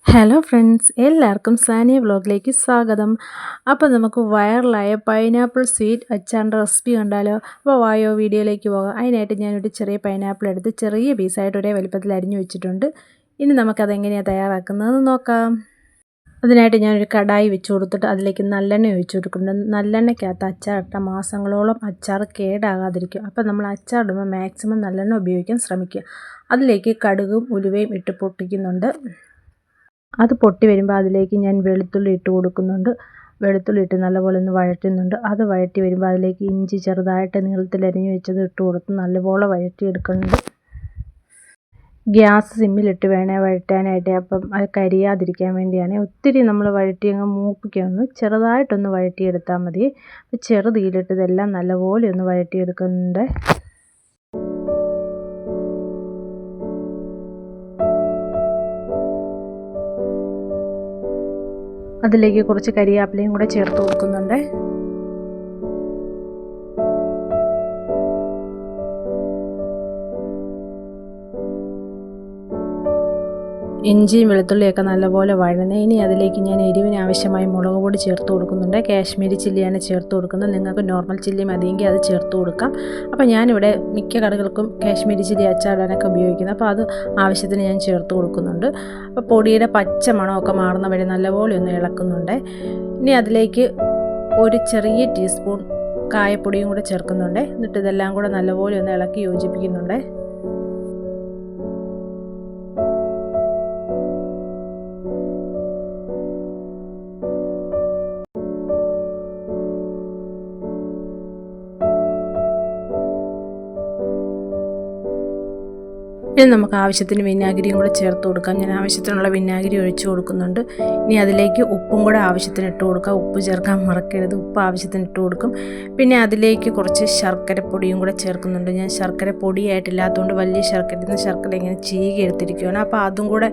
Hello friends, എല്ലാവർക്കും സാനിയ വ്ലോഗിലേക്ക് സ്വാഗതം. അപ്പോൾ നമുക്ക് വൈറലായ പൈനാപ്പിൾ സ്വീറ്റ് അച്ചാറിൻ്റെ റെസിപ്പി കണ്ടാലോ? അപ്പോൾ വായോ വീഡിയോയിലേക്ക് പോകാം. അതിനായിട്ട് ഞാനൊരു ചെറിയ പൈനാപ്പിൾ എടുത്ത് ചെറിയ പീസായിട്ട് ഒരേ വലുപ്പത്തിൽ അരിഞ്ഞു വെച്ചിട്ടുണ്ട്. ഇനി നമുക്കതെങ്ങനെയാണ് തയ്യാറാക്കുന്നതെന്ന് നോക്കാം. അതിനായിട്ട് ഞാനൊരു കടായി വെച്ച് കൊടുത്തിട്ട് അതിലേക്ക് നല്ലെണ്ണ ഒഴിച്ച് കൊടുക്കുന്നുണ്ട്. നല്ലെണ്ണയ്ക്കകത്ത് അച്ചാറിട്ട മാസങ്ങളോളം അച്ചാർ കേടാകാതിരിക്കും. അപ്പോൾ നമ്മൾ അച്ചാറിടുമ്പോൾ മാക്സിമം നല്ലെണ്ണ ഉപയോഗിക്കാൻ ശ്രമിക്കുക. അതിലേക്ക് കടുകും ഉലുവയും ഇട്ട് പൊട്ടിക്കുന്നുണ്ട്. അത് പൊട്ടി വരുമ്പോൾ അതിലേക്ക് ഞാൻ വെളുത്തുള്ളി ഇട്ട് കൊടുക്കുന്നുണ്ട്. വെളുത്തുള്ളി ഇട്ട് നല്ലപോലെ ഒന്ന് വഴറ്റുന്നുണ്ട്. അത് വഴറ്റി വരുമ്പോൾ അതിലേക്ക് ഇഞ്ചി ചെറുതായിട്ട് നീളത്തിൽ അരിഞ്ഞ് വെച്ചത് ഇട്ട് കൊടുത്ത് നല്ലപോലെ വഴറ്റിയെടുക്കുന്നുണ്ട്. ഗ്യാസ് സിമ്മിലിട്ട് വേണേൽ വഴറ്റാനായിട്ട്, അപ്പം അത് കരിയാതിരിക്കാൻ വേണ്ടിയാണ്. ഒത്തിരി നമ്മൾ വഴറ്റി അങ്ങ് മൂപ്പിക്കുകയൊന്ന് ചെറുതായിട്ടൊന്ന് വഴറ്റിയെടുത്താൽ മതി. ചെറുതീയിലിട്ട് ഇതെല്ലാം നല്ലപോലെ ഒന്ന് വഴറ്റിയെടുക്കുന്നുണ്ട്. അതിലേക്ക് കുറച്ച് കരിയാപ്പിലയും കൂടെ ചേർത്ത് കൊടുക്കുന്നുണ്ട്. ഇഞ്ചിയും വെളുത്തുള്ളിയൊക്കെ നല്ലപോലെ വഴന്ന് ഇനി അതിലേക്ക് ഞാൻ എരിവിന് ആവശ്യമായി മുളക് പൊടി ചേർത്ത് കൊടുക്കുന്നുണ്ട്. കാശ്മീരി ചില്ലിയാണ് ചേർത്ത് കൊടുക്കുന്നത്. നിങ്ങൾക്ക് നോർമൽ ചില്ലി മതിയെങ്കിൽ അത് ചേർത്ത് കൊടുക്കാം. അപ്പോൾ ഞാനിവിടെ മിക്ക കടകൾക്കും കാശ്മീരി ചില്ലി അച്ചാറിടാനൊക്കെ ഉപയോഗിക്കുന്നത്. അപ്പോൾ അത് ആവശ്യത്തിന് ഞാൻ ചേർത്ത് കൊടുക്കുന്നുണ്ട്. അപ്പോൾ പൊടിയുടെ പച്ച മണമൊക്കെ മാറുന്ന വരെ നല്ലപോലെ ഒന്ന് ഇളക്കുന്നുണ്ട്. ഇനി അതിലേക്ക് ഒരു ചെറിയ ടീസ്പൂൺ കായപ്പൊടിയും കൂടെ ചേർക്കുന്നുണ്ട്. എന്നിട്ട് ഇതെല്ലാം കൂടെ നല്ലപോലെ ഒന്ന് ഇളക്കി യോജിപ്പിക്കുന്നുണ്ട്. ഇനി നമുക്ക് ആവശ്യത്തിന് വിനാഗിരിയും കൂടെ ചേർത്ത് കൊടുക്കാം. ഞാൻ ആവശ്യത്തിനുള്ള വിനാഗിരി ഒഴിച്ച് കൊടുക്കുന്നുണ്ട്. ഇനി അതിലേക്ക് ഉപ്പും കൂടെ ആവശ്യത്തിന് ഇട്ട് കൊടുക്കാം. ഉപ്പ് ചേർക്കാൻ മറക്കരുത്. ഉപ്പ് ആവശ്യത്തിന് ഇട്ട് കൊടുക്കും. പിന്നെ അതിലേക്ക് കുറച്ച് ശർക്കരപ്പൊടിയും കൂടെ ചേർക്കുന്നുണ്ട്. ഞാൻ ശർക്കര പൊടിയായിട്ടില്ലാത്തതുകൊണ്ട് വലിയ ശർക്കര ഇങ്ങനെ ചീകി എടുത്തിരിക്കുകയാണ്. അപ്പോൾ അതും കൂടെ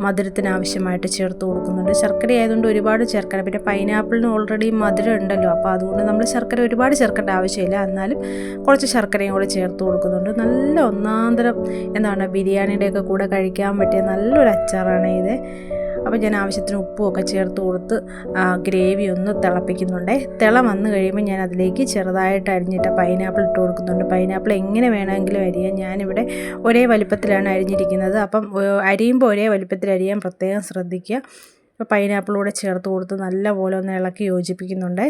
മധുരത്തിന് ആവശ്യമായിട്ട് ചേർത്ത് കൊടുക്കുന്നുണ്ട്. ശർക്കര ആയതുകൊണ്ട് ഒരുപാട് ചേർക്കണം. പിന്നെ പൈനാപ്പിളിന് ഓൾറെഡി മധുരം ഉണ്ടല്ലോ, അപ്പോൾ അതുകൊണ്ട് നമ്മൾ ശർക്കര ഒരുപാട് ചേർക്കേണ്ട ആവശ്യമില്ല. എന്നാലും കുറച്ച് ശർക്കരയും കൂടെ ചേർത്ത് കൊടുക്കുന്നുണ്ട്. നല്ല ഒന്നാന്തരം എന്താണ് ബിരിയാണിയുടെയൊക്കെ കൂടെ കഴിക്കാൻ പറ്റിയ നല്ലൊരു അച്ചാറാണ് ഇത്. അപ്പോൾ ഞാൻ ആവശ്യത്തിന് ഉപ്പുമൊക്കെ ചേർത്ത് കൊടുത്ത് ഗ്രേവി ഒന്ന് തിളപ്പിക്കുന്നുണ്ട്. വന്നു കഴിയുമ്പോൾ ഞാൻ അതിലേക്ക് ചെറുതായിട്ട് അരിഞ്ഞിട്ട പൈനാപ്പിൾ ഇട്ട് കൊടുക്കുന്നുണ്ട്. പൈനാപ്പിൾ എങ്ങനെ വേണമെങ്കിലും അരിയാം. ഞാനിവിടെ ഒരേ വലിപ്പത്തിലാണ് അരിഞ്ഞിരിക്കുന്നത്. അപ്പം അരിയുമ്പോൾ ഒരേ വലിപ്പത്തിൽ അരിയാൻ പ്രത്യേകം ശ്രദ്ധിക്കുക. അപ്പോൾ പൈനാപ്പിളൂടെ ചേർത്ത് കൊടുത്ത് നല്ലപോലെ ഒന്ന് ഇളക്കി യോജിപ്പിക്കുന്നുണ്ട്.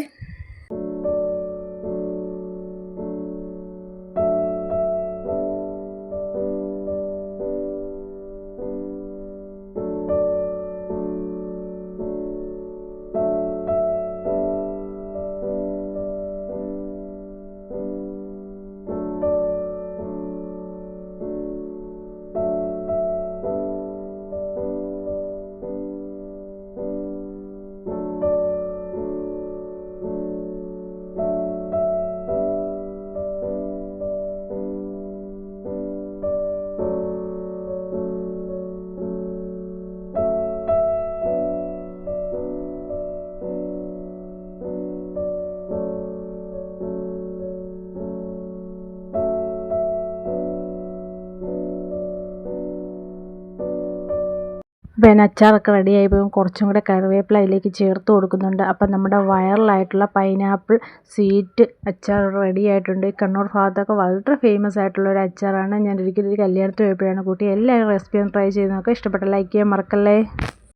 പിന്നെ അച്ചാറൊക്കെ റെഡി ആയിപ്പോൾ കുറച്ചും കൂടെ കറിവേപ്പില അതിലേക്ക് ചേർത്ത് കൊടുക്കുന്നുണ്ട്. അപ്പം നമ്മുടെ വൈറലായിട്ടുള്ള പൈനാപ്പിൾ സ്വീറ്റ് അച്ചാർ റെഡി ആയിട്ടുണ്ട്. കണ്ണൂർ ഭാഗത്തൊക്കെ വളരെ ഫേമസ് ആയിട്ടുള്ളൊരു അച്ചാറാണ്. ഞാൻ ഒരിക്കലും ഒരു കല്യാണത്തിന് പോയപ്പോഴാണ് കൂട്ടി. എല്ലാവരും റെസിപ്പി ഒന്ന് ട്രൈ ചെയ്ത് നോക്കുക. ഇഷ്ടപ്പെട്ട ലൈക്ക് ചെയ്യാൻ മറക്കല്ലേ.